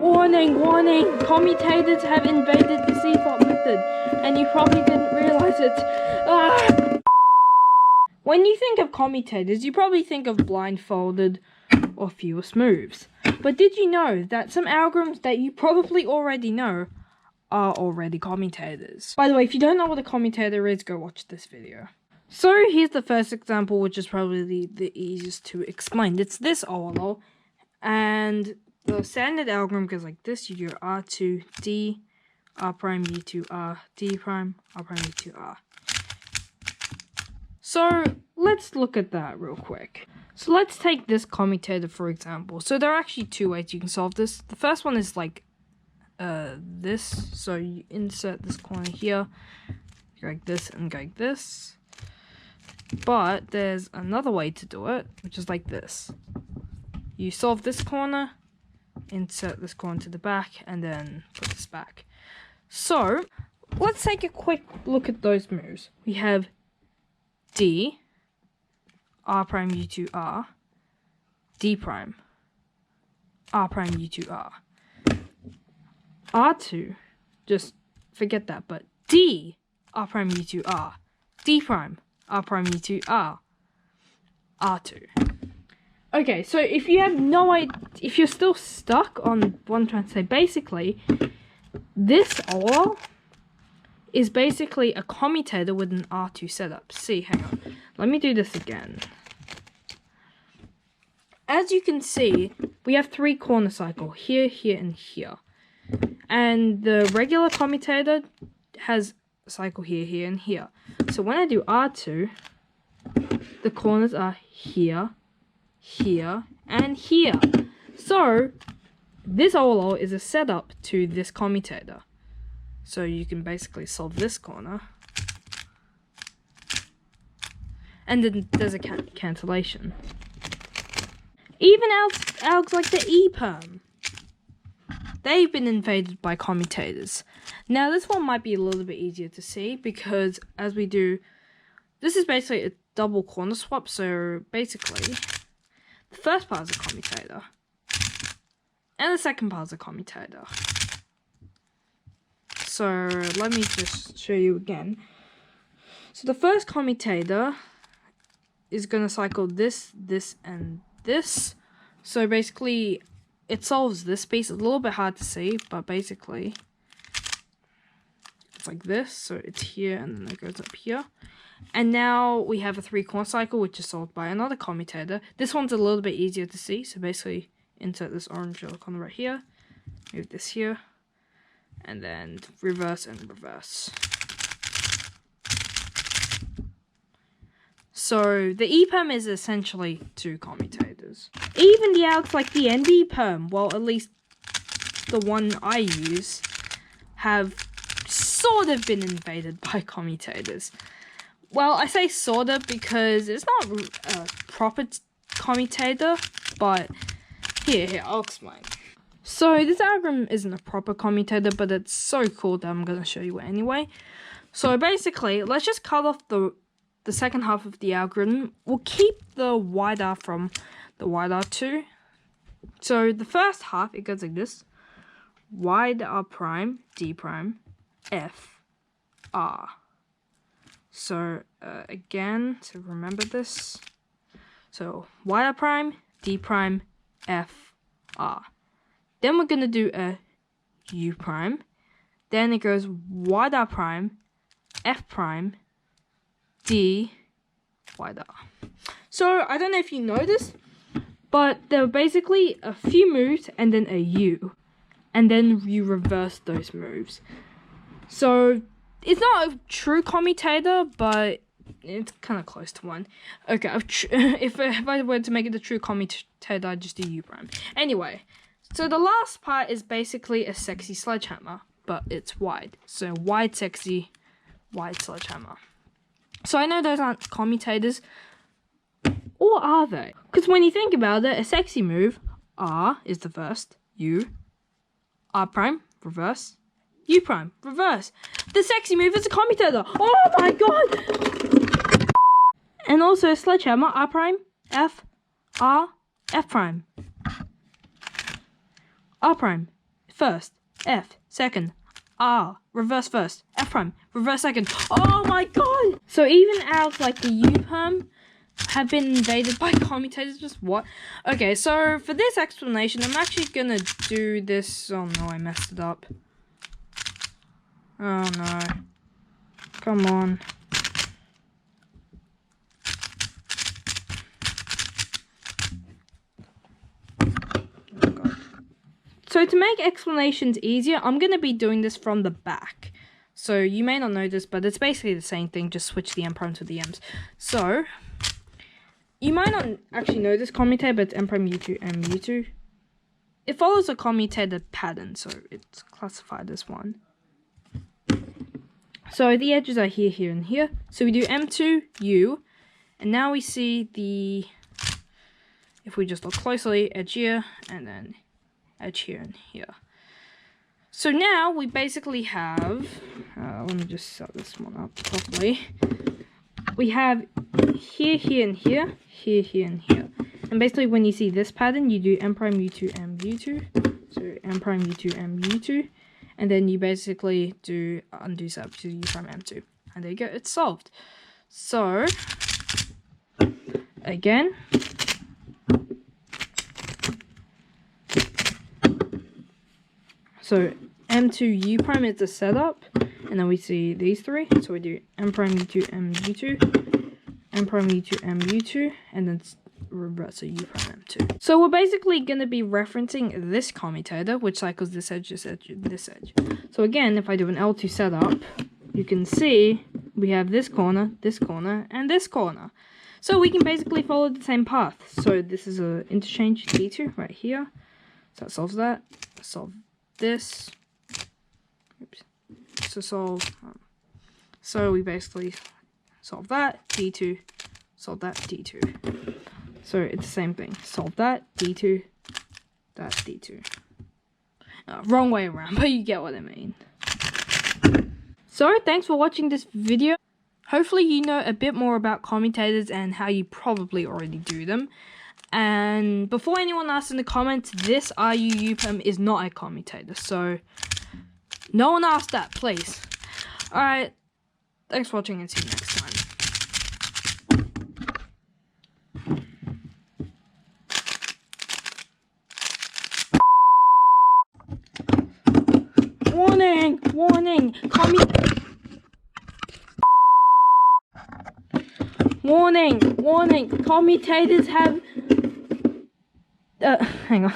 Warning, warning! Commutators have invaded the C-pop method, and you probably didn't realize it. Ah! When you think of commutators, you probably think of blindfolded or fewest moves. But did you know that some algorithms that you probably already know are already commutators? By the way, if you don't know what a commutator is, go watch this video. So here's the first example, which is probably the easiest to explain. It's this OLO, and the standard algorithm goes like this. You do R2, D, R prime, U2, R, D prime, R prime, U2, R. So let's look at that real quick. So let's take this commutator for example. So there are actually two ways you can solve this. The first one is like this. So you insert this corner here, go like this and go like this. But there's another way to do it, which is like this. You solve this corner, insert this corner to the back, and then put this back. So let's take a quick look at those moves. We have D, R prime, U2, R, D prime, R prime, U2, R. R2, just forget that, but D, R prime, U2, R, D prime, R prime, U2, R, R2. Okay, so if you have no idea, if you're still stuck on what I'm trying to say, basically, this OR is basically a commutator with an R2 setup. See, hang on. Let me do this again. As you can see, we have 3 corner cycle, here, here, and here. And the regular commutator has a cycle here, here, and here. So when I do R2, the corners are here, here, and here. So this OLO is a setup to this commutator. So you can basically solve this corner. And then there's a cancellation. Even algs like the EPERM, they've been invaded by commutators. Now this one might be a little bit easier to see because as we do, this is basically a double corner swap. So basically, the first part is a commutator, and the second part is a commutator. So let me just show you again. So the first commutator is going to cycle this, this, and this. So basically, it solves this piece. It's a little bit hard to see, but basically, it's like this. So it's here, and then it goes up here. And now we have a 3-corner cycle, which is solved by another commutator. This one's a little bit easier to see. So basically, insert this orange yellow corner right here, move this here, and then reverse and reverse. So the EPERM is essentially 2 commutators. Even the algs like the ND-PERM, well at least the one I use, have sort of been invaded by commutators. Well, I say sort of because it's not a proper commutator, but here, I'll explain. So this algorithm isn't a proper commutator, but it's so cool that I'm going to show you it anyway. So basically, let's just cut off the second half of the algorithm. We'll keep the wide R from the wide R2. So the first half, it goes like this. Wide R prime, D prime, F, R. So again, to remember this. So wide R prime, D prime, F, R. Then we're going to do a U prime. Then it goes wide R prime, F prime, D, wide R. So I don't know if you know this, but there are basically a few moves and then a U. And then you reverse those moves. So it's not a true commutator, but it's kind of close to one. Okay, if I were to make it a true commutator, I'd just do U prime. Anyway, so the last part is basically a sexy sledgehammer, but it's wide. So wide sexy, wide sledgehammer. So I know those aren't commutators, or are they? Because when you think about it, a sexy move, R is the first, U, R prime, reverse, U prime, reverse. The sexy move is a commutator. Oh my god! And also a sledgehammer, R prime, F, R, F prime, R prime, first, F, second, R, reverse first, F prime, reverse second. Oh my god! So even out like the U perm have been invaded by commutators. Just what? Okay, so for this explanation, I'm actually gonna do this. Oh no, I messed it up. Oh no. Come on. Oh god. So to make explanations easier, I'm gonna be doing this from the back. So you may not know this, but it's basically the same thing, just switch the M prime to the M's. So you might not actually know this commutator, but it's M prime U2 M U2. It follows a commutator pattern, so it's classified as one. So the edges are here, here, and here. So we do M2 U, and now we see the, if we just look closely, edge here, and then edge here and here. So now we basically have, let me just set this one up properly. We have here, here, and here, here, here, and here. And basically when you see this pattern, you do M prime U2 M U2. So M prime U2 M U2. And then you basically do undo sub to U prime M2. And there you go, it's solved. So, again. So M2 U prime is the setup, and then we see these three. So we do M prime U2 M U2, M prime U2 M U2, and then reverse so U prime M2. So we're basically going to be referencing this commutator, which cycles this edge, this edge, this edge. So again, if I do an L2 setup, you can see we have this corner, and this corner. So we can basically follow the same path. So this is an interchange D2 right here. So that solves that. Solve this. Oops. So solve. So we basically solve that D2, solve that D2. So it's the same thing. Solve that D2, that D2. Wrong way around, but you get what I mean. So thanks for watching this video. Hopefully you know a bit more about commutators and how you probably already do them. And before anyone asks in the comments, this RU perm is not a commutator, so no one ask that, please. Alright, thanks for watching and see you next time. Warning! Warning! Warning! Warning! Commutators have... hang on.